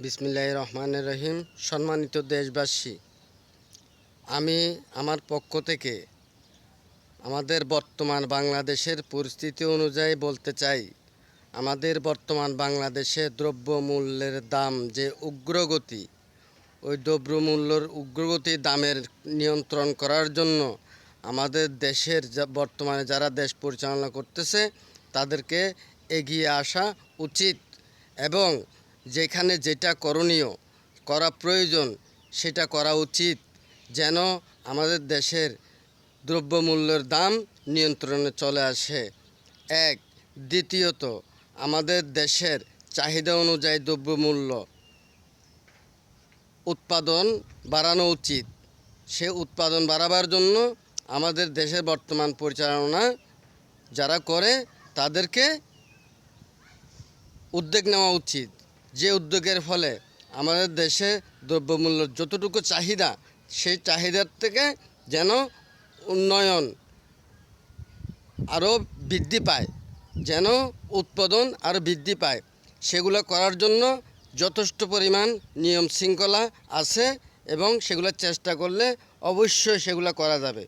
বিসমিল্লাহির রহমানির রহিম। সম্মানিত দেশবাসী, আমি আমার পক্ষ থেকে আমাদের বর্তমান বাংলাদেশের পরিস্থিতি অনুযায়ী বলতে চাই, আমাদের বর্তমান বাংলাদেশে দ্রব্যমূল্যের দাম যে উগ্রগতি, ওই দ্রব্যমূল্যর উগ্রগতি দামের নিয়ন্ত্রণ করার জন্য আমাদের দেশের বর্তমানে যারা দেশ পরিচালনা করতেছে তাদেরকে এগিয়ে আসা উচিত এবং যেখানে যেটা করণীয় করা প্রয়োজন সেটা করা উচিত, যেন আমাদের দেশের দ্রব্যমূল্যের দাম নিয়ন্ত্রণে চলে আসে। এক, দ্বিতীয়ত আমাদের দেশের চাহিদা অনুযায়ী দ্রব্যমূল্য উৎপাদন বাড়ানো উচিত। সে উৎপাদন বাড়াবার জন্য আমাদের দেশের বর্তমান পরিচালনা যারা করে তাদেরকে উদ্যোগ নেওয়া উচিত, যে উদ্যোগের ফলে আমাদের দেশে দ্রব্যমূল্যের যতটুকু চাহিদা সেই চাহিদার থেকে যেন উন্নয়ন আরও বৃদ্ধি পায়, যেন উৎপাদন আরও বৃদ্ধি পায়। সেগুলো করার জন্য যথেষ্ট পরিমাণ নিয়ম শৃঙ্খলা আছে এবং সেগুলো চেষ্টা করলে অবশ্যই সেগুলো করা যাবে।